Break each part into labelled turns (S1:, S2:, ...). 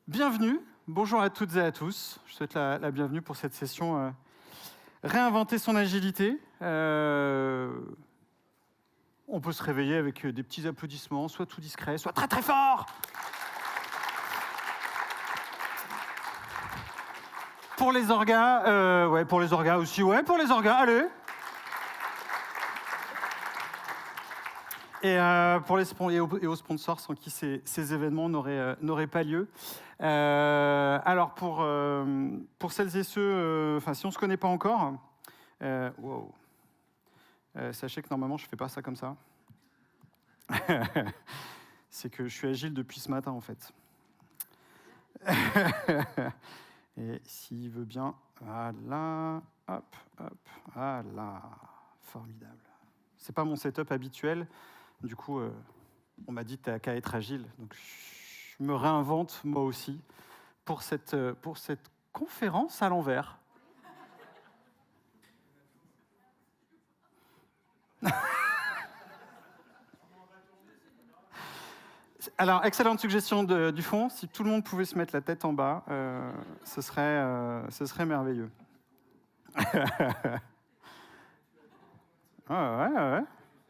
S1: Bienvenue, bonjour à toutes et à tous. Je souhaite la bienvenue pour cette session Réinventer son agilité. On peut se réveiller avec des petits applaudissements, soit tout discret, soit très très fort. Pour les orgas, ouais, pour les orgas aussi, ouais, pour les orgas, allez. Et pour et aux sponsors sans qui ces événements n'auraient pas lieu. Alors pour celles et ceux, si on ne se connaît pas encore, wow. Sachez que normalement je ne fais pas ça comme ça. C'est que je suis agile depuis ce matin en fait. Et s'il veut bien, voilà, hop, voilà, formidable. C'est pas mon setup habituel. Du coup, on m'a dit t'as qu'à être agile. Donc, je me réinvente moi aussi pour cette conférence à l'envers. Alors, excellente suggestion du fond. Si tout le monde pouvait se mettre la tête en bas, ce serait merveilleux. Ouais.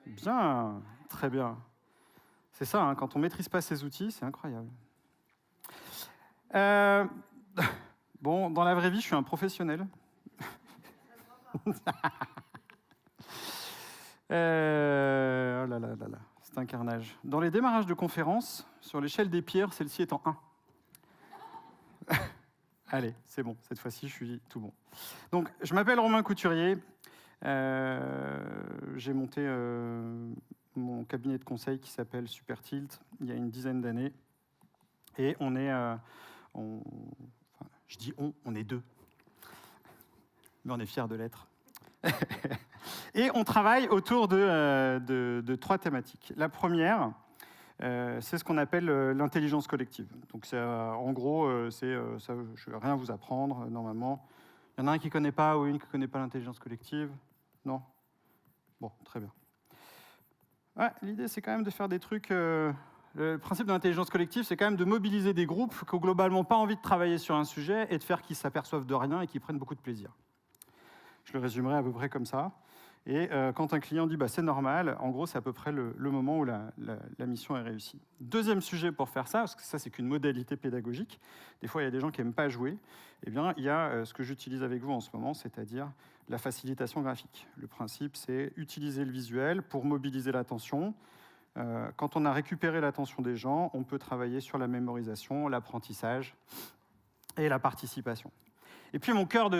S1: Bien, très bien. C'est ça, hein, quand on ne maîtrise pas ces outils, c'est incroyable. Bon, dans la vraie vie, je suis un professionnel. Oh là là, c'est un carnage. Dans les démarrages de conférences, sur l'échelle des pires, celle-ci est en 1. Allez, c'est bon, cette fois-ci, je suis tout bon. Donc, je m'appelle Romain Couturier. J'ai monté mon cabinet de conseil qui s'appelle Super Tilt il y a une dizaine d'années. Et on est... je dis on est 2. Mais on est fiers de l'être. Et on travaille autour de 3 thématiques. La première, c'est ce qu'on appelle l'intelligence collective. Donc, en gros, ça, je ne vais rien vous apprendre, normalement. Il y en a un qui ne connaît pas ou une qui ne connaît pas l'intelligence collective? Non? Bon, très bien. Ouais, l'idée, c'est quand même de faire des trucs... le principe de l'intelligence collective, c'est quand même de mobiliser des groupes qui n'ont globalement pas envie de travailler sur un sujet et de faire qu'ils s'aperçoivent de rien et qu'ils prennent beaucoup de plaisir. Je le résumerai à peu près comme ça. Et quand un client dit c'est normal, en gros, c'est à peu près le moment où la mission est réussie. Deuxième sujet pour faire ça, parce que ça, c'est qu'une modalité pédagogique. Des fois, il y a des gens qui n'aiment pas jouer. Eh bien, il y a ce que j'utilise avec vous en ce moment, c'est-à-dire la facilitation graphique. Le principe, c'est utiliser le visuel pour mobiliser l'attention. Quand on a récupéré l'attention des gens, on peut travailler sur la mémorisation, l'apprentissage et la participation. Et puis, mon cœur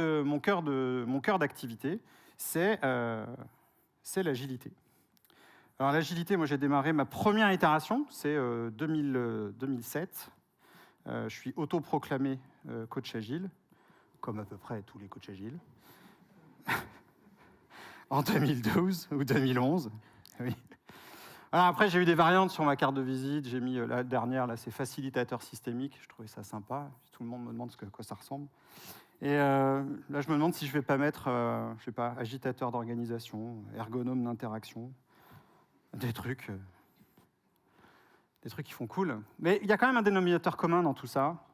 S1: d'activité, c'est l'agilité. Alors l'agilité, moi j'ai démarré ma première itération, c'est 2007. Je suis autoproclamé coach agile, comme à peu près tous les coachs agiles. En 2012 ou 2011. Oui. Alors après, j'ai eu des variantes sur ma carte de visite. J'ai mis la dernière, là, c'est facilitateur systémique. Je trouvais ça sympa. Tout le monde me demande à quoi ça ressemble. Et là, je me demande si je ne vais pas mettre, je sais pas, agitateur d'organisation, ergonome d'interaction, des trucs qui font cool. Mais il y a quand même un dénominateur commun dans tout ça,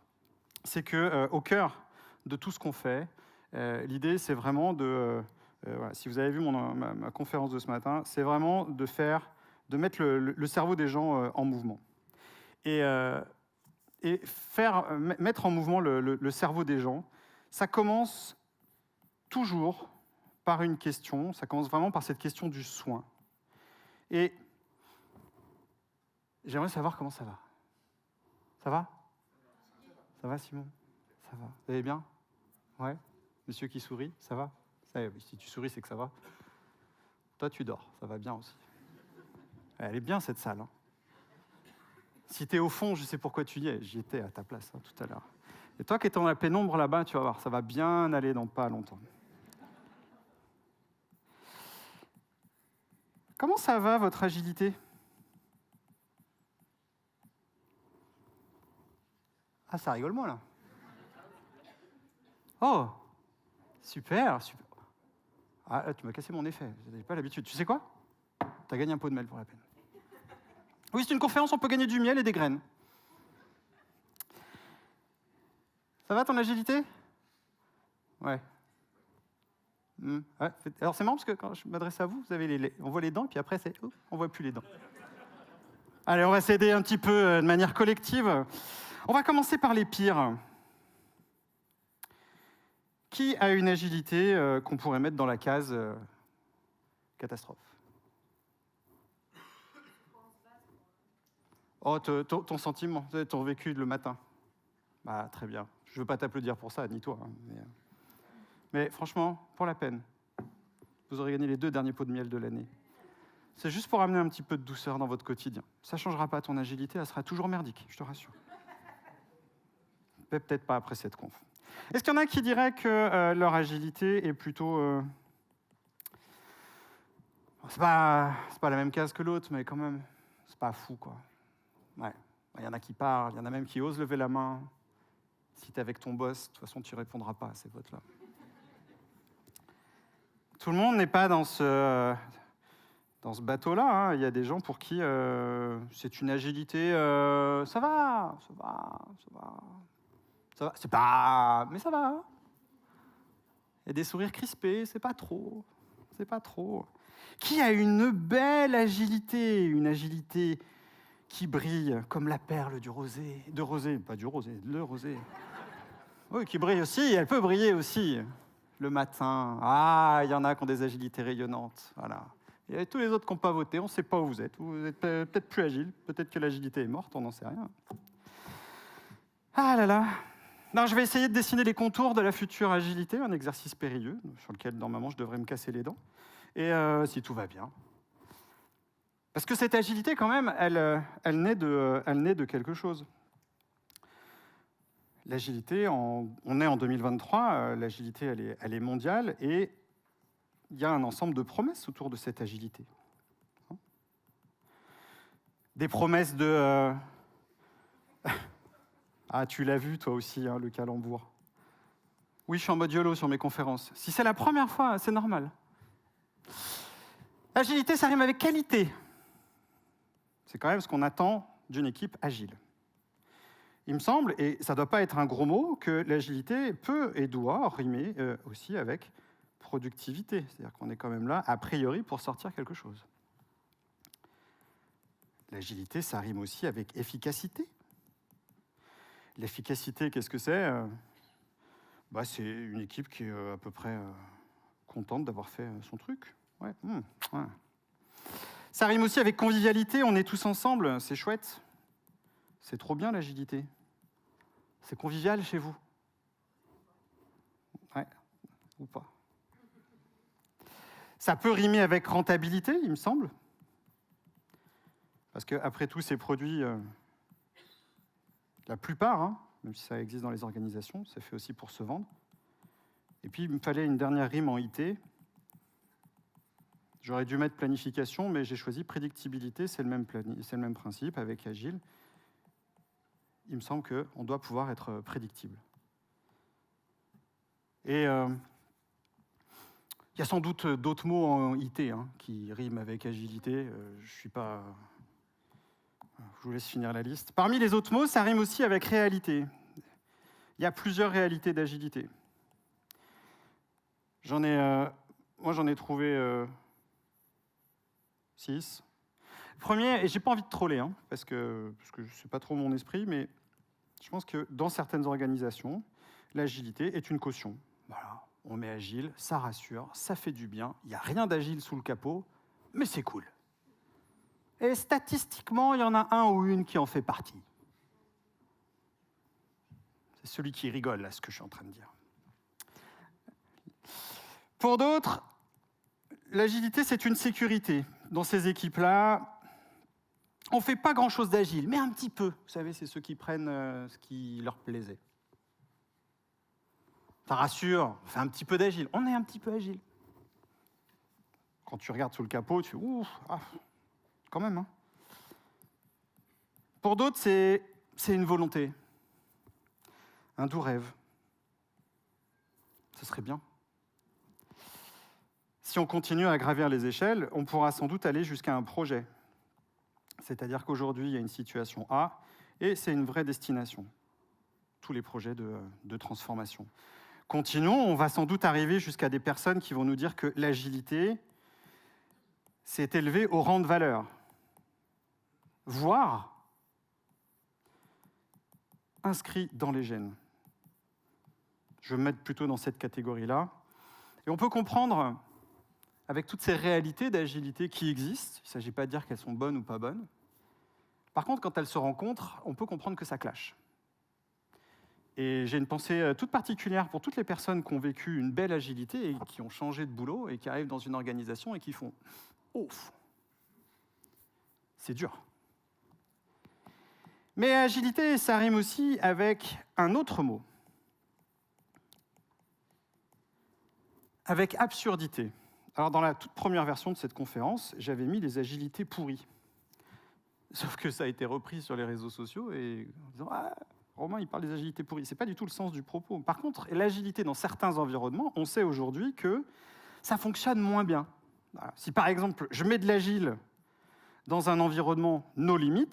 S1: c'est que au cœur de tout ce qu'on fait, l'idée, c'est vraiment de, voilà, si vous avez vu ma conférence de ce matin, c'est vraiment de mettre le cerveau des gens en mouvement. Et mettre en mouvement le cerveau des gens, ça commence toujours par une question, ça commence vraiment par cette question du soin. Et j'aimerais savoir comment ça va. Ça va? Ça va, Simon? Ça va. Vous allez bien? Ouais? Monsieur qui sourit, ça va? Si tu souris, c'est que ça va. Toi, tu dors, ça va bien aussi. Elle est bien, cette salle. Hein. Si tu es au fond, je sais pourquoi tu y es. J'y étais à ta place tout à l'heure. Et toi qui es dans la pénombre là-bas, tu vas voir, ça va bien aller dans pas longtemps. Comment ça va, votre agilité? Ah, ça rigole moins, là. Oh, super. Ah, là, tu m'as cassé mon effet. Je n'avais pas l'habitude. Tu sais quoi? Tu as gagné un pot de miel pour la peine. Oui, c'est une conférence, on peut gagner du miel et des graines. Ça va ton agilité? Ouais. Ouais. Alors c'est marrant parce que quand je m'adresse à vous, vous avez on voit les dents, puis après on voit plus les dents. Allez, on va s'aider un petit peu de manière collective. On va commencer par les pires. Qui a une agilité qu'on pourrait mettre dans la case catastrophe? Oh, ton sentiment, ton vécu le matin. Bah, très bien. Je ne veux pas t'applaudir pour ça, ni toi. Hein, mais franchement, pour la peine, vous aurez gagné les 2 derniers pots de miel de l'année. C'est juste pour amener un petit peu de douceur dans votre quotidien. Ça ne changera pas ton agilité, elle sera toujours merdique, je te rassure. Peut-être pas après cette conf. Est-ce qu'il y en a qui diraient que leur agilité est plutôt... c'est pas la même case que l'autre, mais quand même, c'est pas fou, quoi. Ouais. Il y en a qui parlent, il y en a même qui osent lever la main. Si tu es avec ton boss, de toute façon, tu ne répondras pas à ces votes-là. Tout le monde n'est pas dans ce bateau-là. Hein. Il y a des gens pour qui c'est une agilité... ça va. C'est pas... Mais ça va. Il y a des sourires crispés, c'est pas trop. Qui a une belle agilité, une agilité qui brille comme la perle du rosé, le rosé. Oui, qui brille aussi, elle peut briller aussi le matin. Ah, il y en a qui ont des agilités rayonnantes, voilà. Et tous les autres qui n'ont pas voté, on ne sait pas où vous êtes peut-être plus agile, peut-être que l'agilité est morte, on n'en sait rien. Ah là là. Non, je vais essayer de dessiner les contours de la future agilité, un exercice périlleux, sur lequel normalement je devrais me casser les dents, et si tout va bien. Parce que cette agilité, quand même, elle naît de quelque chose. L'agilité, on est en 2023, l'agilité, elle est mondiale, et il y a un ensemble de promesses autour de cette agilité. Des promesses de... Ah, tu l'as vu, toi aussi, hein, le calembour. Oui, je suis en mode YOLO sur mes conférences. Si c'est la première fois, c'est normal. Agilité, ça rime avec qualité. C'est quand même ce qu'on attend d'une équipe agile. Il me semble, et ça ne doit pas être un gros mot, que l'agilité peut et doit rimer aussi avec productivité. C'est-à-dire qu'on est quand même là, a priori, pour sortir quelque chose. L'agilité, ça rime aussi avec efficacité. L'efficacité, qu'est-ce que c'est? C'est une équipe qui est à peu près contente d'avoir fait son truc. Ouais. Ouais. Ça rime aussi avec convivialité, on est tous ensemble, c'est chouette. C'est trop bien l'agilité. C'est convivial chez vous. Ouais, ou pas. Ça peut rimer avec rentabilité, il me semble. Parce qu'après tout, ces produits, la plupart, hein, même si ça existe dans les organisations, c'est fait aussi pour se vendre. Et puis, il me fallait une dernière rime en IT. J'aurais dû mettre planification, mais j'ai choisi prédictibilité, c'est le même principe avec Agile. Il me semble qu'on doit pouvoir être prédictible. Et il y a sans doute d'autres mots en IT qui riment avec agilité. Je vous laisse finir la liste. Parmi les autres mots, ça rime aussi avec réalité. Il y a plusieurs réalités d'agilité. Moi, j'en ai trouvé 6. Premier, et j'ai pas envie de troller, parce que c'est pas trop mon esprit, mais je pense que dans certaines organisations, l'agilité est une caution. Voilà, on met agile, ça rassure, ça fait du bien, il n'y a rien d'agile sous le capot, mais c'est cool. Et statistiquement, il y en a un ou une qui en fait partie. C'est celui qui rigole, là, ce que je suis en train de dire. Pour d'autres, l'agilité, c'est une sécurité. Dans ces équipes-là, on ne fait pas grand-chose d'agile, mais un petit peu. Vous savez, c'est ceux qui prennent ce qui leur plaisait. Ça rassure, on fait un petit peu d'agile. On est un petit peu agile. Quand tu regardes sous le capot, tu fais « Ouf, quand même. » Pour d'autres, c'est une volonté, un doux rêve. Ce serait bien. Si on continue à gravir les échelles, on pourra sans doute aller jusqu'à un projet. C'est-à-dire qu'aujourd'hui, il y a une situation A, et c'est une vraie destination. tous les projets de transformation. Continuons, on va sans doute arriver jusqu'à des personnes qui vont nous dire que l'agilité s'est élevée au rang de valeur, voire inscrit dans les gènes. Je vais me mettre plutôt dans cette catégorie-là. Et on peut comprendre, avec toutes ces réalités d'agilité qui existent, il ne s'agit pas de dire qu'elles sont bonnes ou pas bonnes. Par contre, quand elles se rencontrent, on peut comprendre que ça clash. Et j'ai une pensée toute particulière pour toutes les personnes qui ont vécu une belle agilité et qui ont changé de boulot et qui arrivent dans une organisation et qui font « Ouf, c'est dur ». Mais agilité, ça rime aussi avec un autre mot. Avec absurdité. Alors, dans la toute première version de cette conférence, j'avais mis les agilités pourries. Sauf que ça a été repris sur les réseaux sociaux et en disant « Ah, Romain, il parle des agilités pourries ». Ce n'est pas du tout le sens du propos. Par contre, l'agilité dans certains environnements, on sait aujourd'hui que ça fonctionne moins bien. Voilà. Si par exemple, je mets de l'agile dans un environnement no limit,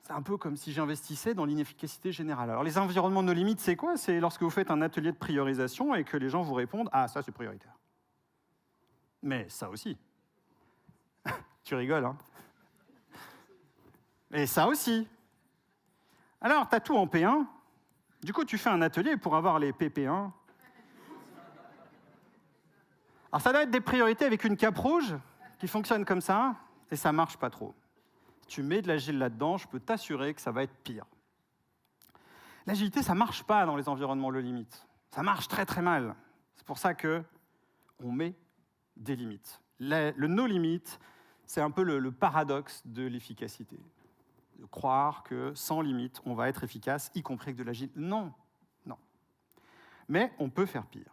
S1: c'est un peu comme si j'investissais dans l'inefficacité générale. Alors les environnements no limit, c'est quoi? C'est lorsque vous faites un atelier de priorisation et que les gens vous répondent « Ah, ça c'est prioritaire ». Mais ça aussi. Tu rigoles, hein? Et ça aussi. Alors, tu as tout en P1. Du coup, tu fais un atelier pour avoir les PP1. Alors, ça doit être des priorités avec une cape rouge qui fonctionne comme ça, et ça marche pas trop. Si tu mets de l'agile là-dedans, je peux t'assurer que ça va être pire. L'agilité, ça marche pas dans les environnements low limit. Ça marche très très mal. C'est pour ça qu'on met des limites. Le no limit, c'est un peu le paradoxe de l'efficacité. De croire que sans limite, on va être efficace, y compris avec de l'agile. Non, non. Mais on peut faire pire.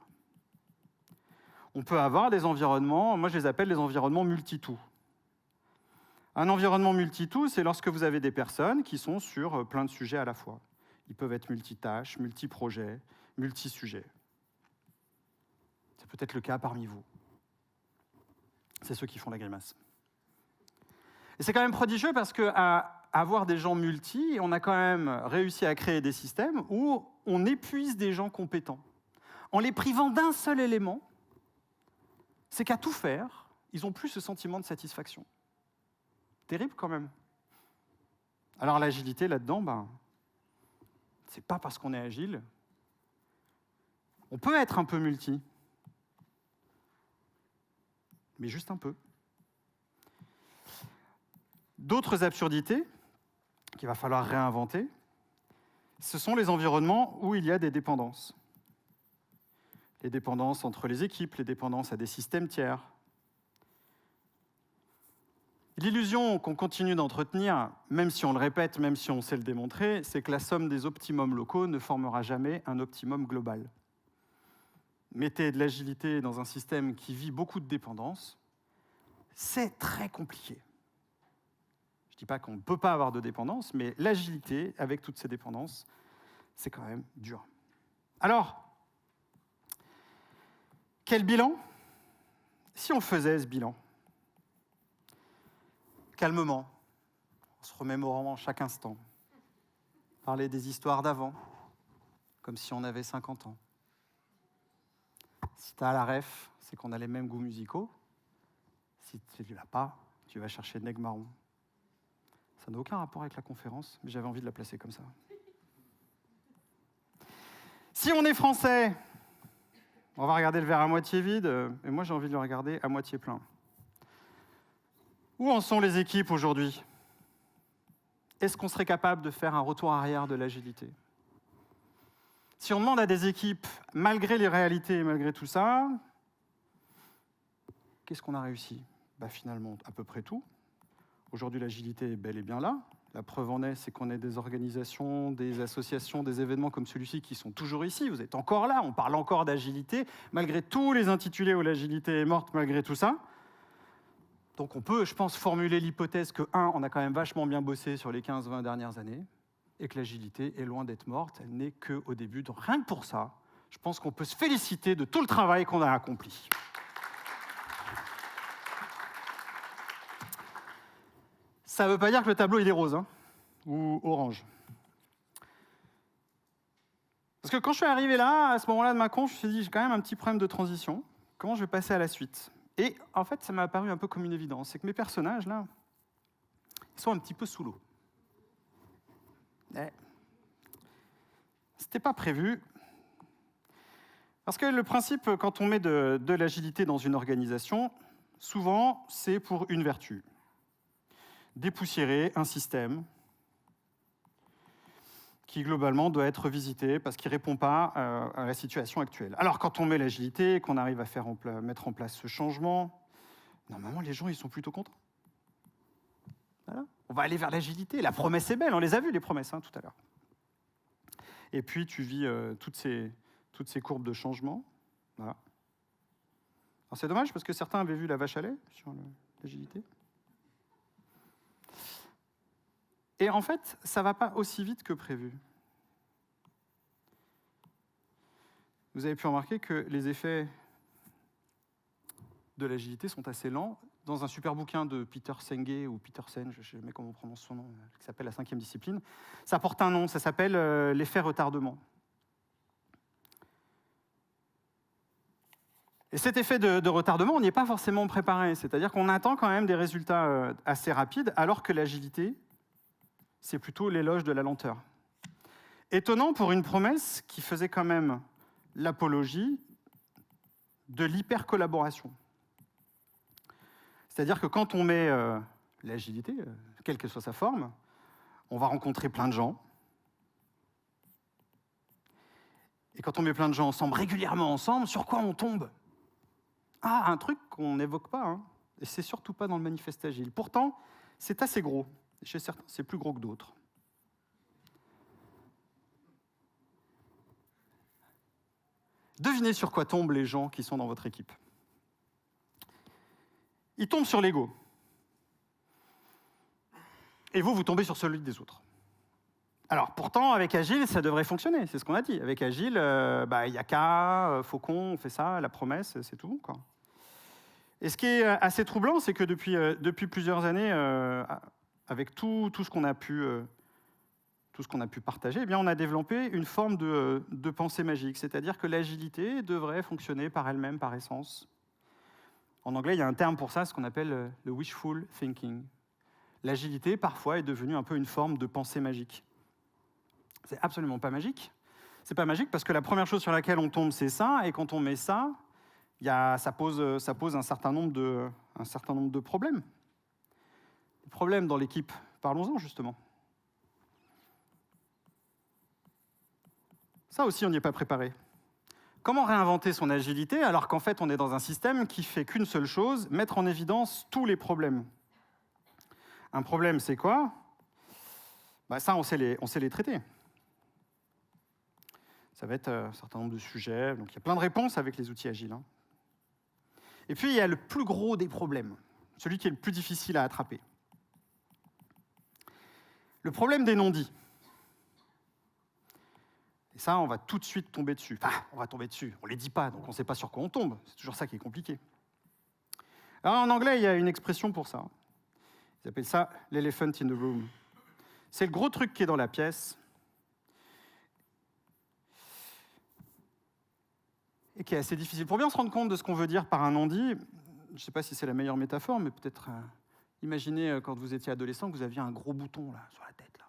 S1: On peut avoir des environnements, moi je les appelle les environnements multi-tout. Un environnement multi-tout, c'est lorsque vous avez des personnes qui sont sur plein de sujets à la fois. Ils peuvent être multitâches, multi-projets, multi-sujets. C'est peut-être le cas parmi vous. C'est ceux qui font la grimace. Et c'est quand même prodigieux parce qu'à avoir des gens multi, on a quand même réussi à créer des systèmes où on épuise des gens compétents. En les privant d'un seul élément, c'est qu'à tout faire, ils n'ont plus ce sentiment de satisfaction. Terrible quand même. Alors l'agilité là-dedans, c'est pas parce qu'on est agile. On peut être un peu multi, mais juste un peu. D'autres absurdités qu'il va falloir réinventer, ce sont les environnements où il y a des dépendances. Les dépendances entre les équipes, les dépendances à des systèmes tiers. L'illusion qu'on continue d'entretenir, même si on le répète, même si on sait le démontrer, c'est que la somme des optimums locaux ne formera jamais un optimum global. Mettez de l'agilité dans un système qui vit beaucoup de dépendances, c'est très compliqué. Je ne dis pas qu'on ne peut pas avoir de dépendance, mais l'agilité, avec toutes ces dépendances, c'est quand même dur. Alors, quel bilan? Si on faisait ce bilan, calmement, en se remémorant chaque instant, parler des histoires d'avant, comme si on avait 50 ans. Si tu as la ref, c'est qu'on a les mêmes goûts musicaux. Si tu ne l'as pas, tu vas chercher Neg Marron. Ça n'a aucun rapport avec la conférence, mais j'avais envie de la placer comme ça. Si on est français, on va regarder le verre à moitié vide, et moi j'ai envie de le regarder à moitié plein. Où en sont les équipes aujourd'hui? Est-ce qu'on serait capable de faire un retour arrière de l'agilité? Si on demande à des équipes, malgré les réalités et malgré tout ça, qu'est-ce qu'on a réussi? Finalement, à peu près tout. Aujourd'hui, l'agilité est bel et bien là. La preuve en est, c'est qu'on a des organisations, des associations, des événements comme celui-ci qui sont toujours ici. Vous êtes encore là, on parle encore d'agilité, malgré tous les intitulés où l'agilité est morte, malgré tout ça. Donc on peut, je pense, formuler l'hypothèse que, on a quand même vachement bien bossé sur les 15-20 dernières années, et que l'agilité est loin d'être morte, elle n'est qu'au début. Donc rien que pour ça, je pense qu'on peut se féliciter de tout le travail qu'on a accompli. Ça ne veut pas dire que le tableau il est rose, ou orange. Parce que quand je suis arrivé là, à ce moment-là de ma conf, je me suis dit, j'ai quand même un petit problème de transition. Comment je vais passer à la suite? Et en fait, ça m'a apparu un peu comme une évidence. C'est que mes personnages, là, ils sont un petit peu sous l'eau. C'était pas prévu. Parce que le principe, quand on met de l'agilité dans une organisation, souvent, c'est pour une vertu. Dépoussiérer un système qui, globalement, doit être revisité parce qu'il ne répond pas à la situation actuelle. Alors, quand on met l'agilité, qu'on arrive à mettre en place ce changement, normalement, les gens, ils sont plutôt contents. Voilà. On va aller vers l'agilité. La promesse est belle. On les a vues, les promesses, tout à l'heure. Et puis, tu vis toutes ces courbes de changement. Voilà. Alors, c'est dommage parce que certains avaient vu la vache à lait sur l'agilité. Et en fait, ça ne va pas aussi vite que prévu. Vous avez pu remarquer que les effets de l'agilité sont assez lents. Dans un super bouquin de Peter Senge, ou Peter Sen, je ne sais jamais comment on prononce son nom, qui s'appelle La 5e discipline, ça porte un nom, ça s'appelle l'effet retardement. Et cet effet de retardement, on n'y est pas forcément préparé. C'est-à-dire qu'on attend quand même des résultats assez rapides, alors que l'agilité, c'est plutôt l'éloge de la lenteur. Étonnant pour une promesse qui faisait quand même l'apologie de l'hyper-collaboration. C'est-à-dire que quand on met l'agilité, quelle que soit sa forme, on va rencontrer plein de gens. Et quand on met plein de gens ensemble, régulièrement ensemble, sur quoi on tombe? Ah, un truc qu'on n'évoque pas, et c'est surtout pas dans le manifeste agile. Pourtant, c'est assez gros. Chez certains, c'est plus gros que d'autres. Devinez sur quoi tombent les gens qui sont dans votre équipe. Ils tombent sur l'ego. Et vous tombez sur celui des autres. Alors, pourtant, avec Agile, ça devrait fonctionner, c'est ce qu'on a dit. Avec Agile, Yaka, Faucon, on fait ça, la promesse, c'est tout, quoi. Et ce qui est assez troublant, c'est que depuis plusieurs années, avec tout ce qu'on a pu partager, eh bien, on a développé une forme de pensée magique, c'est-à-dire que l'agilité devrait fonctionner par elle-même, par essence. En anglais, il y a un terme pour ça, ce qu'on appelle le wishful thinking. L'agilité, parfois, est devenue un peu une forme de pensée magique. C'est absolument pas magique. C'est pas magique parce que la première chose sur laquelle on tombe, c'est ça, et quand on met ça, ça pose un certain nombre de problèmes. Des problèmes dans l'équipe, parlons-en justement. Ça aussi, on n'y est pas préparé. Comment réinventer son agilité alors qu'en fait, on est dans un système qui fait qu'une seule chose, mettre en évidence tous les problèmes? Un problème, c'est quoi? Ça, on sait les traiter. Ça va être un certain nombre de sujets. Donc, il y a plein de réponses avec les outils agiles. Et puis, il y a le plus gros des problèmes, celui qui est le plus difficile à attraper. Le problème des non-dits. Et ça, on va tout de suite tomber dessus. Enfin, on va tomber dessus. On ne les dit pas, donc on ne sait pas sur quoi on tombe. C'est toujours ça qui est compliqué. Alors, en anglais, il y a une expression pour ça. Ils appellent ça « l'elephant in the room ». C'est le gros truc qui est dans la pièce et qui est assez difficile. Pour bien se rendre compte de ce qu'on veut dire par un non-dit, je ne sais pas si c'est la meilleure métaphore, mais peut-être imaginez quand vous étiez adolescent que vous aviez un gros bouton là, sur la tête. Là.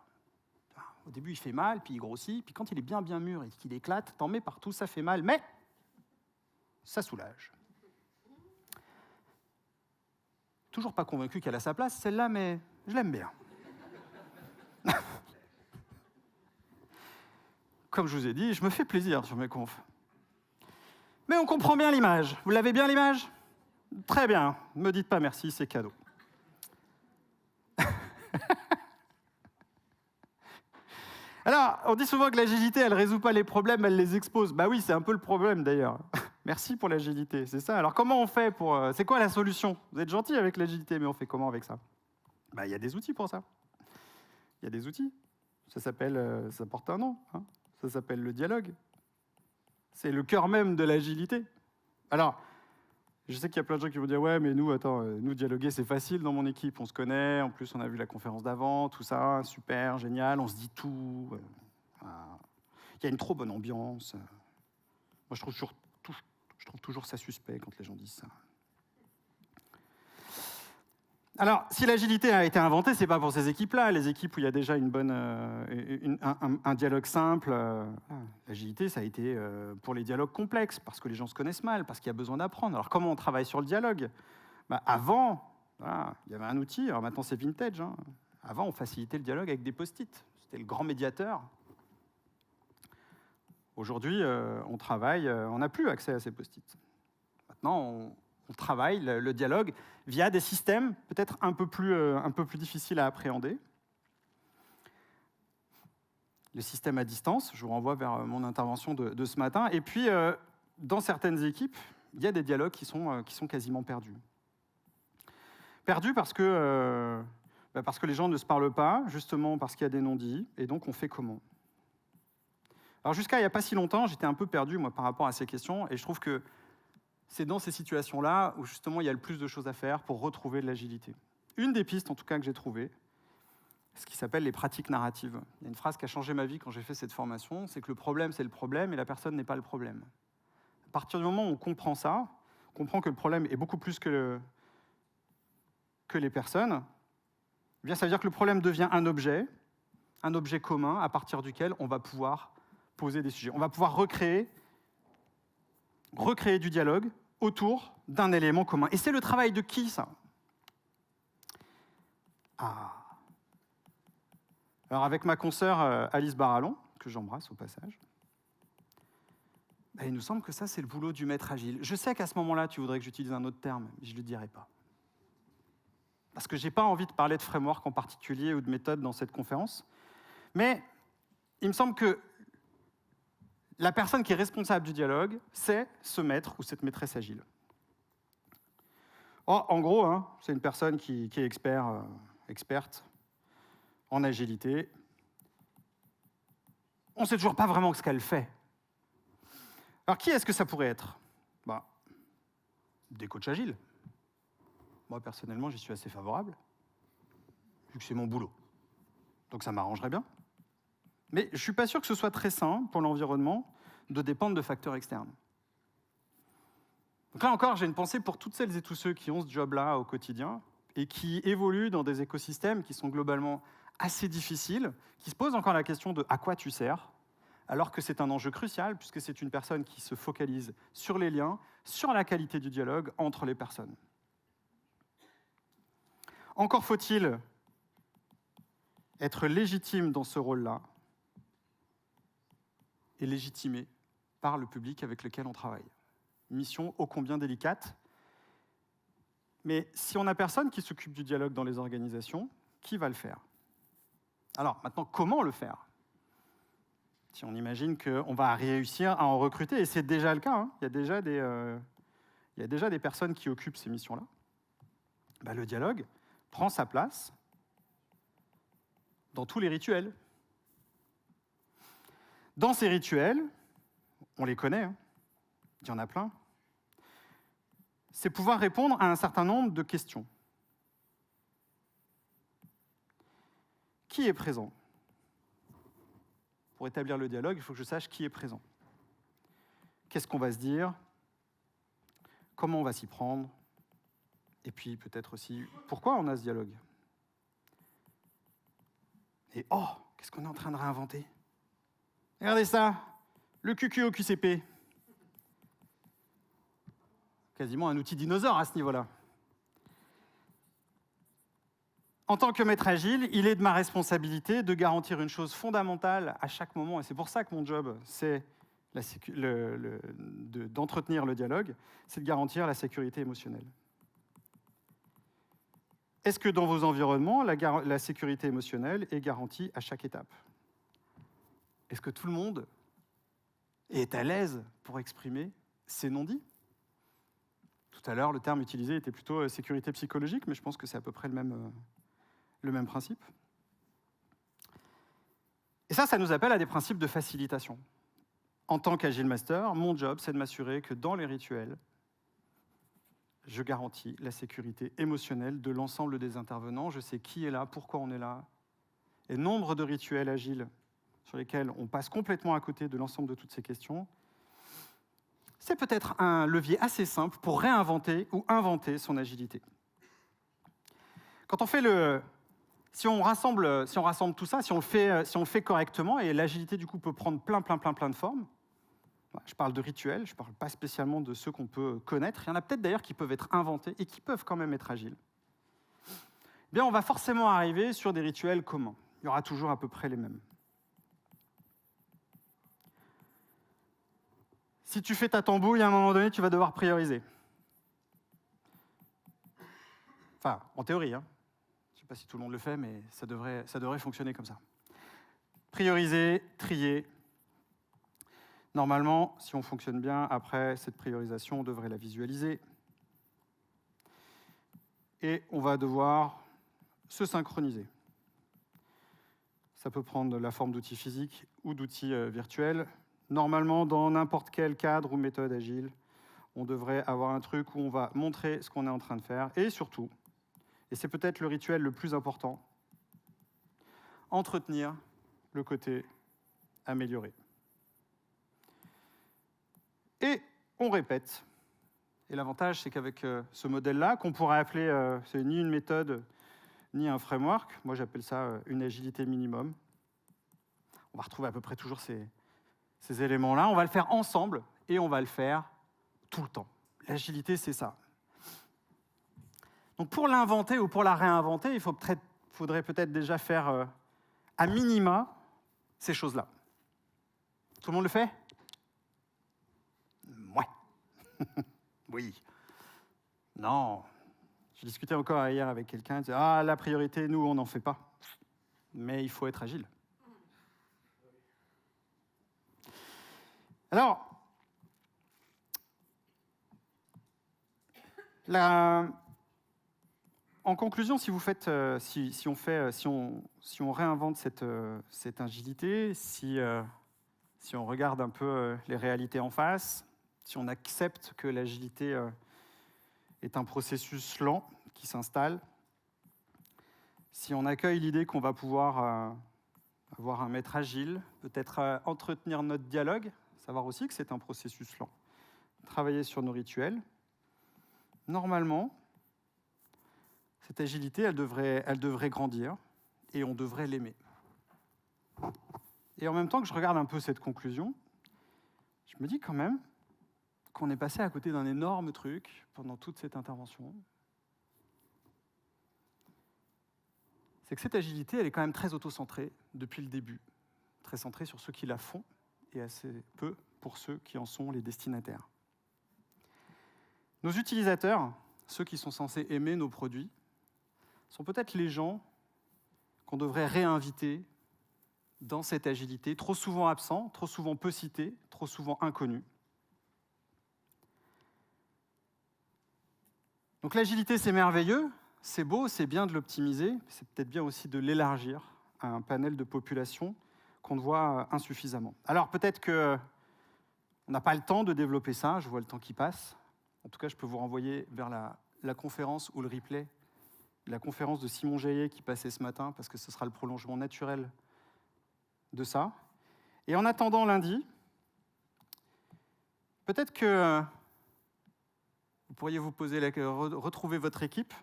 S1: Au début, il fait mal, puis il grossit, puis quand il est bien mûr et qu'il éclate, t'en mets partout, ça fait mal, mais ça soulage. Toujours pas convaincu qu'elle a sa place, celle-là, mais je l'aime bien. Comme je vous ai dit, je me fais plaisir sur mes confs. Mais on comprend bien l'image. Vous l'avez bien, l'image? Très bien. Ne me dites pas merci, c'est cadeau. Alors, on dit souvent que l'agilité, elle ne résout pas les problèmes, elle les expose. Bah oui, c'est un peu le problème, d'ailleurs. Merci pour l'agilité, c'est ça. Alors, comment on fait pour... c'est quoi la solution? Vous êtes gentil avec l'agilité, mais on fait comment avec ça? Il y a des outils pour ça. Il y a des outils. Ça s'appelle... ça porte un nom. Ça s'appelle le dialogue. C'est le cœur même de l'agilité. Alors, je sais qu'il y a plein de gens qui vont dire « Ouais, mais nous, dialoguer, c'est facile dans mon équipe. On se connaît, en plus, on a vu la conférence d'avant, tout ça, super, génial, on se dit tout. » Il qu'il y a une trop bonne ambiance. Moi, je trouve toujours ça suspect quand les gens disent ça. Alors, si l'agilité a été inventée, ce n'est pas pour ces équipes-là. Les équipes où il y a déjà un dialogue simple. L'agilité, ça a été pour les dialogues complexes, parce que les gens se connaissent mal, parce qu'il y a besoin d'apprendre. Alors, comment on travaille sur le dialogue ? Avant, voilà, il y avait un outil, alors maintenant c'est vintage. Hein. Avant, on facilitait le dialogue avec des post-it. C'était le grand médiateur. Aujourd'hui, on travaille, on n'a plus accès à ces post-it. Maintenant, on travaille le dialogue via des systèmes peut-être un peu plus difficiles à appréhender. Les systèmes à distance, je vous renvoie vers mon intervention de ce matin. Et puis, dans certaines équipes, il y a des dialogues qui sont quasiment perdus. Perdus parce que les gens ne se parlent pas, justement parce qu'il y a des non-dits, et donc on fait comment ? Alors jusqu'à il n'y a pas si longtemps, j'étais un peu perdu moi, par rapport à ces questions, et je trouve que c'est dans ces situations-là où justement il y a le plus de choses à faire pour retrouver de l'agilité. Une des pistes, en tout cas, que j'ai trouvées, ce qui s'appelle les pratiques narratives. Il y a une phrase qui a changé ma vie quand j'ai fait cette formation, c'est que le problème, c'est le problème, et la personne n'est pas le problème. À partir du moment où on comprend ça, on comprend que le problème est beaucoup plus que les personnes, eh bien, ça veut dire que le problème devient un objet commun à partir duquel on va pouvoir poser des sujets. On va pouvoir recréer du dialogue autour d'un élément commun. Et c'est le travail de qui, ça ? Alors, avec ma consoeur Alice Barallon, que j'embrasse au passage, il nous semble que ça, c'est le boulot du maître agile. Je sais qu'à ce moment-là, tu voudrais que j'utilise un autre terme, mais je ne le dirai pas. Parce que je n'ai pas envie de parler de framework en particulier ou de méthode dans cette conférence. Mais il me semble que la personne qui est responsable du dialogue, c'est ce maître ou cette maîtresse agile. En gros, hein, c'est une personne qui est experte en agilité. On ne sait toujours pas vraiment ce qu'elle fait. Alors, qui est-ce que ça pourrait être ? Des coachs agiles. Moi, personnellement, j'y suis assez favorable, vu que c'est mon boulot. Donc ça m'arrangerait bien. Mais je ne suis pas sûr que ce soit très sain pour l'environnement de dépendre de facteurs externes. Donc là encore, j'ai une pensée pour toutes celles et tous ceux qui ont ce job-là au quotidien et qui évoluent dans des écosystèmes qui sont globalement assez difficiles, qui se posent encore la question de à quoi tu sers, alors que c'est un enjeu crucial, puisque c'est une personne qui se focalise sur les liens, sur la qualité du dialogue entre les personnes. Encore faut-il être légitime dans ce rôle-là et légitimé par le public avec lequel on travaille. Mission ô combien délicate. Mais si on n'a personne qui s'occupe du dialogue dans les organisations, qui va le faire ? Alors, maintenant, comment le faire ? Si on imagine qu'on va réussir à en recruter, et c'est déjà le cas, hein, il y a déjà des personnes qui occupent ces missions-là, le dialogue prend sa place dans tous les rituels. Dans ces rituels, on les connaît, hein, il y en a plein, c'est pouvoir répondre à un certain nombre de questions. Qui est présent ? Pour établir le dialogue, il faut que je sache qui est présent. Qu'est-ce qu'on va se dire ? Comment on va s'y prendre ? Et puis peut-être aussi, pourquoi on a ce dialogue ? Et qu'est-ce qu'on est en train de réinventer ? Regardez ça, le QQ au QCP. Quasiment un outil dinosaure à ce niveau-là. En tant que maître agile, il est de ma responsabilité de garantir une chose fondamentale à chaque moment, et c'est pour ça que mon job, c'est d'entretenir le dialogue, c'est de garantir la sécurité émotionnelle. Est-ce que dans vos environnements, la sécurité émotionnelle est garantie à chaque étape ? Est-ce que tout le monde est à l'aise pour exprimer ses non-dits ? Tout à l'heure, le terme utilisé était plutôt sécurité psychologique, mais je pense que c'est à peu près le même principe. Et ça nous appelle à des principes de facilitation. En tant qu'Agile Master, mon job, c'est de m'assurer que dans les rituels, je garantis la sécurité émotionnelle de l'ensemble des intervenants. Je sais qui est là, pourquoi on est là. Et nombre de rituels agiles sur lesquels on passe complètement à côté de l'ensemble de toutes ces questions, c'est peut-être un levier assez simple pour réinventer ou inventer son agilité. Quand on fait si on rassemble tout ça, si on le fait correctement, et l'agilité du coup peut prendre plein de formes. Je parle de rituels, je ne parle pas spécialement de ceux qu'on peut connaître. Il y en a peut-être d'ailleurs qui peuvent être inventés et qui peuvent quand même être agiles. Bien, on va forcément arriver sur des rituels communs. Il y aura toujours à peu près les mêmes. Si tu fais ta tambouille, à un moment donné, tu vas devoir prioriser. Enfin, en théorie, hein. Je ne sais pas si tout le monde le fait, mais ça devrait fonctionner comme ça. Prioriser, trier. Normalement, si on fonctionne bien, après cette priorisation, on devrait la visualiser. Et on va devoir se synchroniser. Ça peut prendre la forme d'outils physiques ou d'outils virtuels. Normalement, dans n'importe quel cadre ou méthode agile, on devrait avoir un truc où on va montrer ce qu'on est en train de faire. Et surtout, et c'est peut-être le rituel le plus important, entretenir le côté amélioré. Et on répète. Et l'avantage, c'est qu'avec ce modèle-là, qu'on pourrait appeler, c'est ni une méthode, ni un framework, moi j'appelle ça une agilité minimum. On va retrouver à peu près toujours ces éléments-là. On va le faire ensemble et on va le faire tout le temps. L'agilité, c'est ça. Donc pour l'inventer ou pour la réinventer, il faudrait peut-être déjà faire à minima ces choses-là. Tout le monde le fait ? Ouais. Oui. Non. J'ai discuté encore hier avec quelqu'un, il disait « Ah, la priorité, nous, on n'en fait pas. Mais il faut être agile. » Alors, en conclusion, si on réinvente cette agilité, si on regarde un peu les réalités en face, si on accepte que l'agilité est un processus lent qui s'installe, si on accueille l'idée qu'on va pouvoir avoir un maître agile, peut-être entretenir notre dialogue, savoir aussi que c'est un processus lent, travailler sur nos rituels, normalement, cette agilité, elle devrait grandir et on devrait l'aimer. Et en même temps que je regarde un peu cette conclusion, je me dis quand même qu'on est passé à côté d'un énorme truc pendant toute cette intervention. C'est que cette agilité, elle est quand même très auto-centrée depuis le début, très centrée sur ceux qui la font et assez peu pour ceux qui en sont les destinataires. Nos utilisateurs, ceux qui sont censés aimer nos produits, sont peut-être les gens qu'on devrait réinviter dans cette agilité, trop souvent absents, trop souvent peu cités, trop souvent inconnus. Donc l'agilité, c'est merveilleux, c'est beau, c'est bien de l'optimiser, c'est peut-être bien aussi de l'élargir à un panel de population qu'on voit insuffisamment. Alors peut-être qu'on n'a pas le temps de développer ça, je vois le temps qui passe. En tout cas, je peux vous renvoyer vers la conférence ou le replay, la conférence de Simon Jaillet qui passait ce matin, parce que ce sera le prolongement naturel de ça. Et en attendant lundi, peut-être que vous pourriez retrouver votre équipe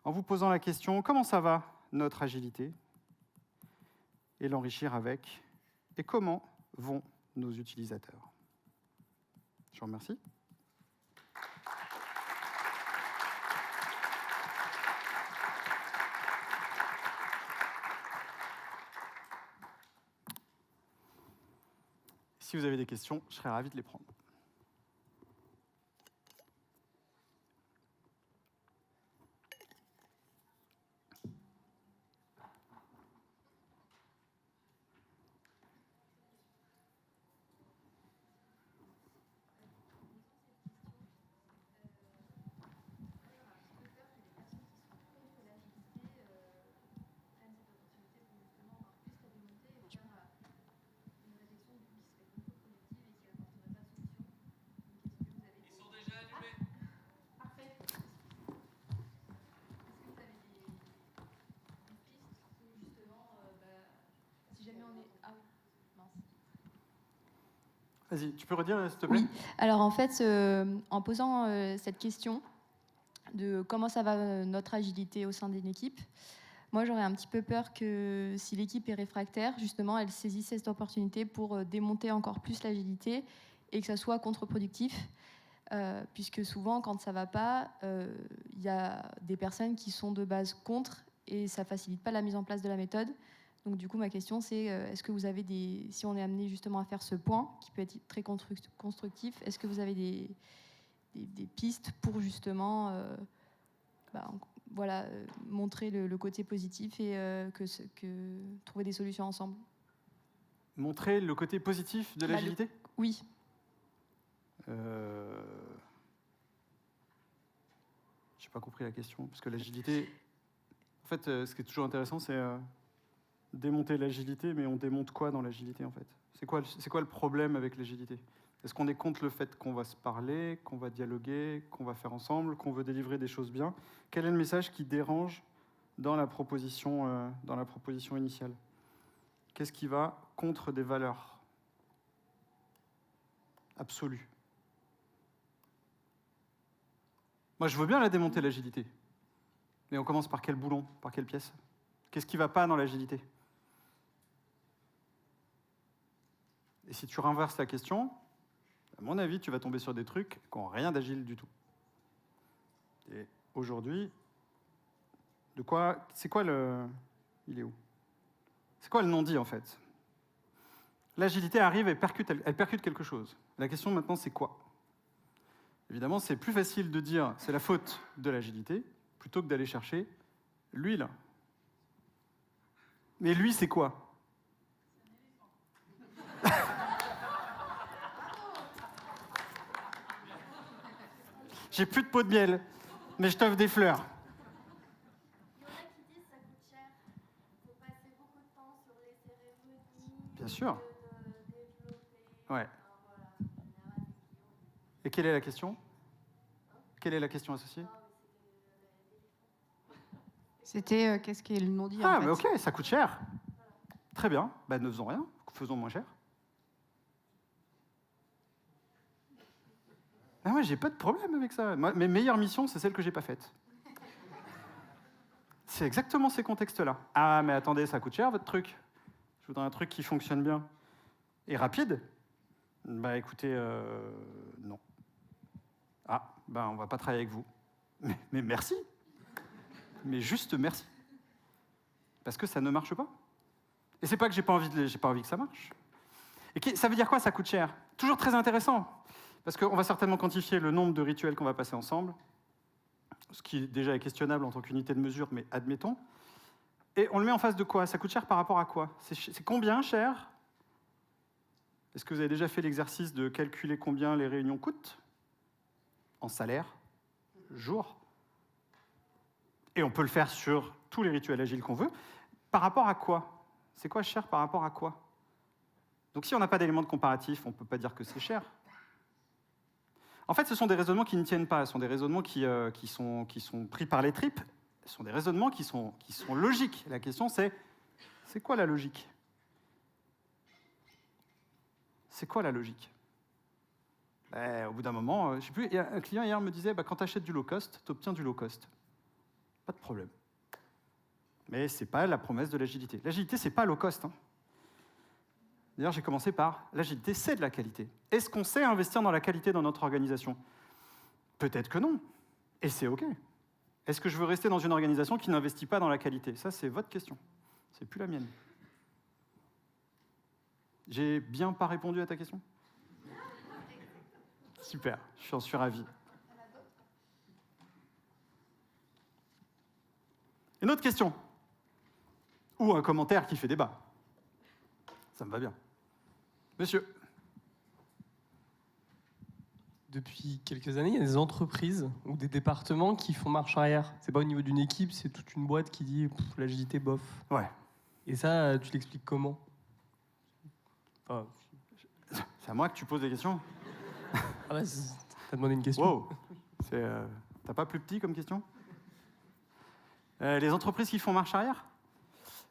S1: en vous posant la question « Comment ça va, notre agilité ?» et l'enrichir avec « Et comment vont nos utilisateurs ?» Je vous remercie. Si vous avez des questions, je serais ravi de les prendre. Vas-y, tu peux redire, s'il te plaît?
S2: Oui. Alors en fait, en posant cette question de comment ça va notre agilité au sein d'une équipe, moi j'aurais un petit peu peur que si l'équipe est réfractaire, justement, elle saisisse cette opportunité pour démonter encore plus l'agilité et que ça soit contre-productif. Puisque souvent, quand ça ne va pas, il y a des personnes qui sont de base contre et ça ne facilite pas la mise en place de la méthode. Donc du coup, ma question, c'est est-ce que vous avez si on est amené justement à faire ce point, qui peut être très constructif, est-ce que vous avez des pistes pour justement montrer le côté positif et trouver des solutions ensemble?
S1: Montrer le côté positif de l'agilité?
S2: Oui.
S1: J'ai pas compris la question, parce que l'agilité... En fait, ce qui est toujours intéressant, c'est démonter l'agilité, mais on démonte quoi dans l'agilité, en fait? C'est quoi le problème avec l'agilité? Est-ce qu'on est contre le fait qu'on va se parler, qu'on va dialoguer, qu'on va faire ensemble, qu'on veut délivrer des choses bien? Quel est le message qui dérange dans la proposition initiale? Qu'est-ce qui va contre des valeurs absolues? Moi, je veux bien la démonter, l'agilité. Mais on commence par quel boulon? Par quelle pièce? Qu'est-ce qui ne va pas dans l'agilité? Et si tu renverses la question, à mon avis, tu vas tomber sur des trucs qui n'ont rien d'agile du tout. Et aujourd'hui, c'est quoi le... Il est où? C'est quoi le non-dit, en fait? L'agilité arrive et elle percute quelque chose. La question maintenant, c'est quoi? Évidemment, c'est plus facile de dire c'est la faute de l'agilité plutôt que d'aller chercher l'huile. Mais lui, c'est quoi? J'ai plus de pot de miel, mais je t'offre des fleurs.
S3: Il y en a qui disent que ça coûte cher. Il faut passer beaucoup de temps sur les cérémonies.
S1: Bien sûr.
S3: De développer.
S1: Ouais.
S3: Voilà, en général,
S1: Et quelle est la question? Quelle est la question associée?
S4: C'était qu'est-ce qui est le non-dit
S1: Ah,
S4: en fait.
S1: mais ok, ça coûte cher. Très bien, bah, ne faisons rien, faisons moins cher. Ah ouais, j'ai pas de problème avec ça. Mes meilleures missions, c'est celles que j'ai pas faites. C'est exactement ces contextes-là. Ah, mais attendez, ça coûte cher votre truc. Je voudrais un truc qui fonctionne bien. Et rapide? Bah écoutez, non. Ah, bah on va pas travailler avec vous. Mais merci. Mais juste merci. Parce que ça ne marche pas. Et c'est pas que j'ai pas envie que ça marche. Et ça veut dire quoi, ça coûte cher? Toujours très intéressant. Parce qu'on va certainement quantifier le nombre de rituels qu'on va passer ensemble, ce qui déjà est questionnable en tant qu'unité de mesure, mais admettons. Et on le met en face de quoi? Ça coûte cher par rapport à quoi? C'est combien cher? Est-ce que vous avez déjà fait l'exercice de calculer combien les réunions coûtent? En salaire, jour. Et on peut le faire sur tous les rituels agiles qu'on veut. Par rapport à quoi? C'est quoi cher par rapport à quoi? Donc si on n'a pas d'éléments de comparatif, on ne peut pas dire que c'est cher. En fait, ce sont des raisonnements qui ne tiennent pas, ce sont des raisonnements qui sont pris par les tripes, ce sont des raisonnements qui sont logiques. La question c'est quoi la logique? C'est quoi la logique? Au bout d'un moment, je sais plus, un client hier me disait, quand tu achètes du low cost, tu obtiens du low cost. Pas de problème. Mais ce n'est pas la promesse de l'agilité. L'agilité, ce n'est pas low cost. Hein. D'ailleurs, j'ai commencé par l'agilité, c'est de la qualité. Est-ce qu'on sait investir dans la qualité dans notre organisation? Peut-être que non. Et c'est OK. Est-ce que je veux rester dans une organisation qui n'investit pas dans la qualité? Ça, c'est votre question. C'est plus la mienne. J'ai bien pas répondu à ta question? Super, j'en suis ravi. Une autre question? Ou un commentaire qui fait débat? Ça me va bien. Monsieur.
S5: Depuis quelques années, il y a des entreprises ou des départements qui font marche arrière. C'est pas au niveau d'une équipe, c'est toute une boîte qui dit l'agilité bof.
S1: Ouais.
S5: Et ça, tu l'expliques comment? Enfin,
S1: c'est à moi que tu poses des questions?
S5: Ah ouais, t'as demandé une question.
S1: Wow. T'as pas plus petit comme question? Les entreprises qui font marche arrière?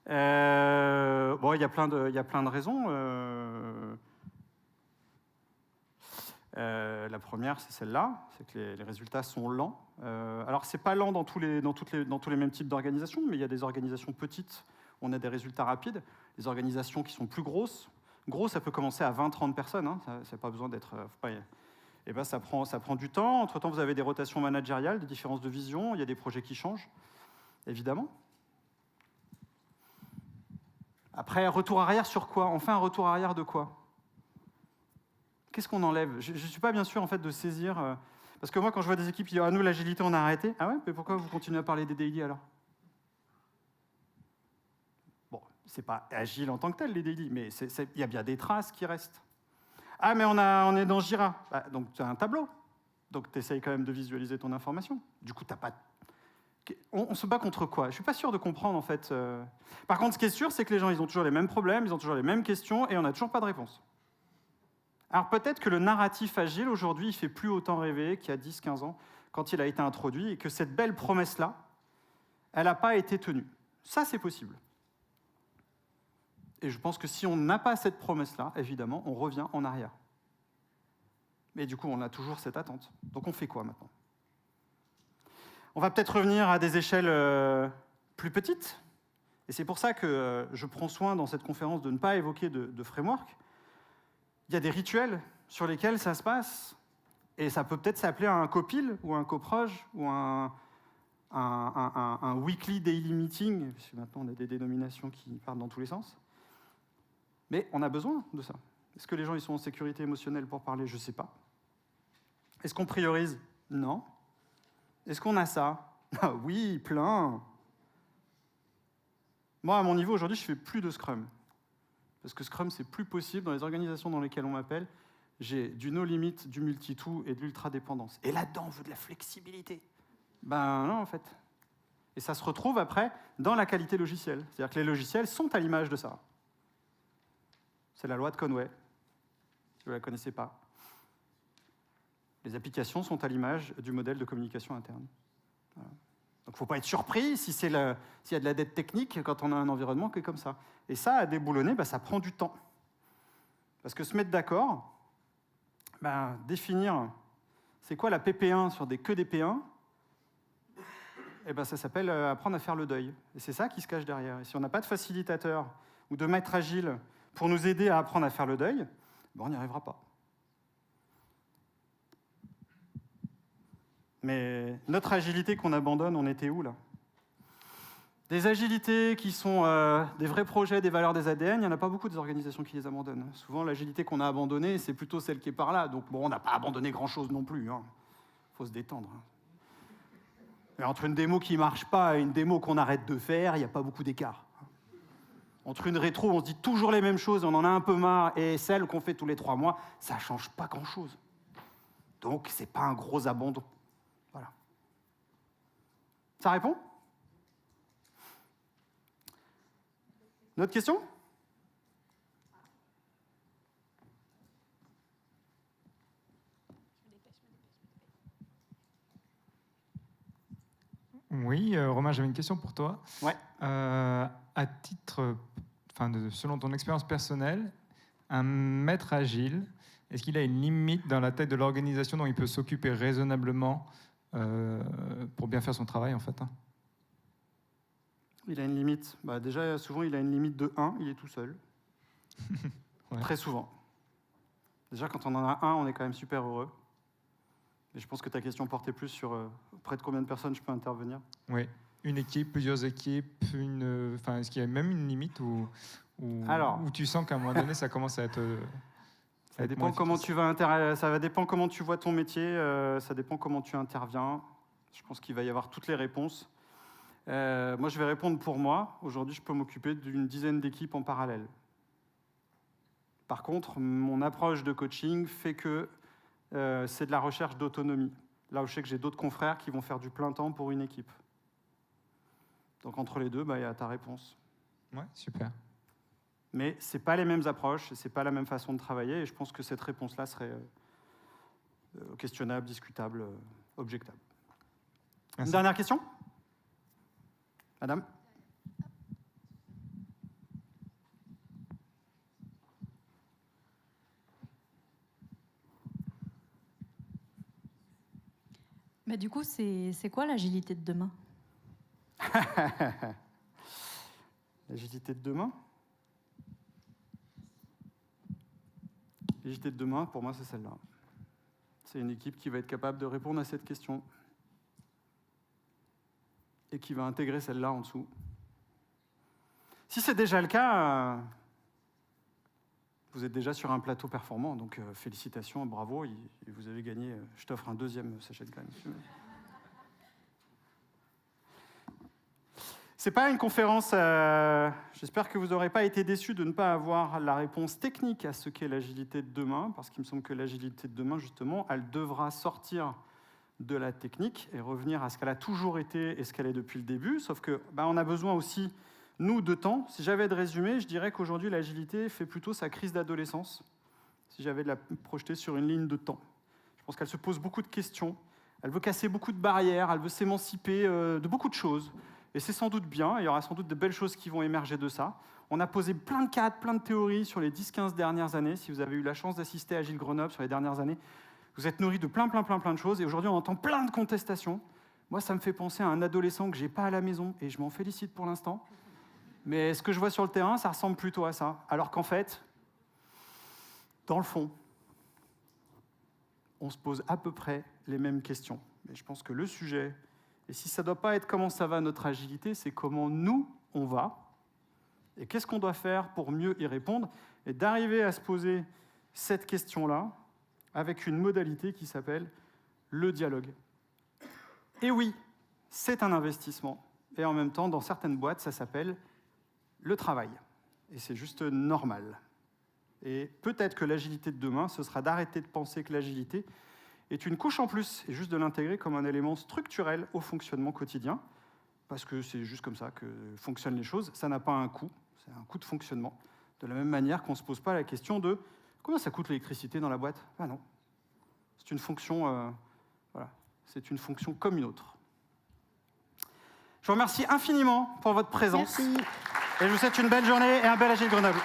S1: Bon, il y a plein de raisons. première, c'est celle-là, c'est que les résultats sont lents. Alors, c'est pas lent dans tous les mêmes types d'organisations, mais il y a des organisations petites où on a des résultats rapides. Les organisations qui sont plus grosses, ça peut commencer à 20-30 personnes, hein, ça n'a pas besoin d'être... Et ben, ça prend du temps. Entre-temps, vous avez des rotations managériales, des différences de vision, il y a des projets qui changent, évidemment. Après, retour arrière sur quoi? On fait un retour arrière de quoi? Qu'est-ce qu'on enlève? Je ne suis pas bien sûr en fait, de saisir... parce que moi, quand je vois des équipes qui disent « Ah, nous, l'agilité, on a arrêté. » Ah ouais, mais pourquoi vous continuez à parler des daily alors? Bon, c'est pas agile en tant que tel, les daily, mais il y a bien des traces qui restent. Ah, mais on est dans Jira. Bah, donc, tu as un tableau. Donc, tu essayes quand même de visualiser ton information. Du coup, tu n'as pas... On se bat contre quoi? Je ne suis pas sûr de comprendre, en fait. Par contre, ce qui est sûr, c'est que les gens, ils ont toujours les mêmes problèmes, ils ont toujours les mêmes questions, et on n'a toujours pas de réponse. Alors, peut-être que le narratif agile, aujourd'hui, il ne fait plus autant rêver qu'il y a 10-15 ans, quand il a été introduit, et que cette belle promesse-là, elle n'a pas été tenue. Ça, c'est possible. Et je pense que si on n'a pas cette promesse-là, évidemment, on revient en arrière. Mais du coup, on a toujours cette attente. Donc, on fait quoi maintenant? On va peut-être revenir à des échelles plus petites. Et c'est pour ça que je prends soin dans cette conférence de ne pas évoquer de framework. Il y a des rituels sur lesquels ça se passe. Et ça peut peut-être s'appeler un copil ou un coproj ou un weekly daily meeting, parce que maintenant on a des dénominations qui partent dans tous les sens. Mais on a besoin de ça. Est-ce que les gens ils sont en sécurité émotionnelle pour parler? Je ne sais pas. Est-ce qu'on priorise? Non. Est-ce qu'on a ça? Ah oui, plein. Moi, à mon niveau, aujourd'hui, je ne fais plus de Scrum. Parce que Scrum, c'est plus possible dans les organisations dans lesquelles on m'appelle. J'ai du no-limit, du multi-to et de l'ultra-dépendance. Et là-dedans, on veut de la flexibilité. Ben non, en fait. Et ça se retrouve après dans la qualité logicielle. C'est-à-dire que les logiciels sont à l'image de ça. C'est la loi de Conway. Si vous ne la connaissez pas. Les applications sont à l'image du modèle de communication interne. Voilà. Donc il ne faut pas être surpris s'il y a de la dette technique quand on a un environnement qui est comme ça. Et ça, à déboulonner, ça prend du temps. Parce que se mettre d'accord, définir c'est quoi la PP1 sur que des P1, ça s'appelle apprendre à faire le deuil. Et c'est ça qui se cache derrière. Et si on n'a pas de facilitateur ou de maître agile pour nous aider à apprendre à faire le deuil, on n'y arrivera pas. Mais notre agilité qu'on abandonne, on était où là? Des agilités qui sont des vrais projets, des valeurs, des ADN, il n'y en a pas beaucoup des organisations qui les abandonnent. Souvent, l'agilité qu'on a abandonnée, c'est plutôt celle qui est par là. Donc bon, on n'a pas abandonné grand-chose non plus. Faut se détendre. Et entre une démo qui ne marche pas et une démo qu'on arrête de faire, il n'y a pas beaucoup d'écart. Entre une rétro, on se dit toujours les mêmes choses, on en a un peu marre, et celle qu'on fait tous les 3 mois, ça ne change pas grand-chose. Donc, ce n'est pas un gros abandon. Voilà. Ça répond? Une autre question?
S6: Oui, Romain, j'avais une question pour toi.
S1: Ouais.
S6: À titre, selon ton expérience personnelle, un maître agile, est-ce qu'il a une limite dans la tête de l'organisation dont il peut s'occuper raisonnablement pour bien faire son travail, en fait?
S1: Il a une limite. Déjà, souvent, il a une limite de 1, il est tout seul. Ouais. Très souvent. Déjà, quand on en a un, on est quand même super heureux. Et je pense que ta question portait plus sur auprès de combien de personnes je peux intervenir.
S6: Oui. Une équipe, plusieurs équipes, est-ce qu'il y a même une limite où tu sens qu'à un moment donné, ça commence à être...
S1: ça dépend comment ça va dépendre comment tu vois ton métier, ça dépend comment tu interviens. Je pense qu'il va y avoir toutes les réponses. Moi, je vais répondre pour moi. Aujourd'hui, je peux m'occuper d'une dizaine d'équipes en parallèle. Par contre, mon approche de coaching fait que c'est de la recherche d'autonomie. Là où je sais que j'ai d'autres confrères qui vont faire du plein temps pour une équipe. Donc, entre les deux, il y a ta réponse.
S6: Ouais, super.
S1: Mais ce n'est pas les mêmes approches, ce n'est pas la même façon de travailler, et je pense que cette réponse-là serait questionnable, discutable, objectable. Merci. Une dernière question? Madame?
S7: Mais du coup, c'est quoi l'agilité de demain?
S1: L'agilité de demain? L'agilité de demain, pour moi, c'est celle-là. C'est une équipe qui va être capable de répondre à cette question et qui va intégrer celle-là en dessous. Si c'est déjà le cas, vous êtes déjà sur un plateau performant, donc félicitations, bravo, et vous avez gagné. Je t'offre un deuxième sachet de graines. C'est pas une conférence. J'espère que vous n'aurez pas été déçus de ne pas avoir la réponse technique à ce qu'est l'agilité de demain, parce qu'il me semble que l'agilité de demain, justement, elle devra sortir de la technique et revenir à ce qu'elle a toujours été et ce qu'elle est depuis le début. Sauf que on a besoin aussi, nous, de temps. Si j'avais de résumer, je dirais qu'aujourd'hui, l'agilité fait plutôt sa crise d'adolescence. Si j'avais de la projeter sur une ligne de temps, je pense qu'elle se pose beaucoup de questions. Elle veut casser beaucoup de barrières. Elle veut s'émanciper de beaucoup de choses. Et c'est sans doute bien, il y aura sans doute de belles choses qui vont émerger de ça. On a posé plein de cadres, plein de théories sur les 10-15 dernières années. Si vous avez eu la chance d'assister à Agile Grenoble sur les dernières années, vous êtes nourris de plein de choses. Et aujourd'hui, on entend plein de contestations. Moi, ça me fait penser à un adolescent que je n'ai pas à la maison, et je m'en félicite pour l'instant. Mais ce que je vois sur le terrain, ça ressemble plutôt à ça. Alors qu'en fait, dans le fond, on se pose à peu près les mêmes questions. Mais je pense que le sujet... Et si ça ne doit pas être comment ça va notre agilité, c'est comment nous, on va, et qu'est-ce qu'on doit faire pour mieux y répondre, et d'arriver à se poser cette question-là avec une modalité qui s'appelle le dialogue. Et oui, c'est un investissement, et en même temps, dans certaines boîtes, ça s'appelle le travail. Et c'est juste normal. Et peut-être que l'agilité de demain, ce sera d'arrêter de penser que l'agilité est une couche en plus, et juste de l'intégrer comme un élément structurel au fonctionnement quotidien, parce que c'est juste comme ça que fonctionnent les choses. Ça n'a pas un coût, c'est un coût de fonctionnement. De la même manière qu'on ne se pose pas la question de combien ça coûte l'électricité dans la boîte. Ah non, c'est une fonction, voilà, c'est une fonction comme une autre. Je vous remercie infiniment pour votre présence.
S4: Merci.
S1: Et je vous souhaite une belle journée et un bel Agile Grenoble.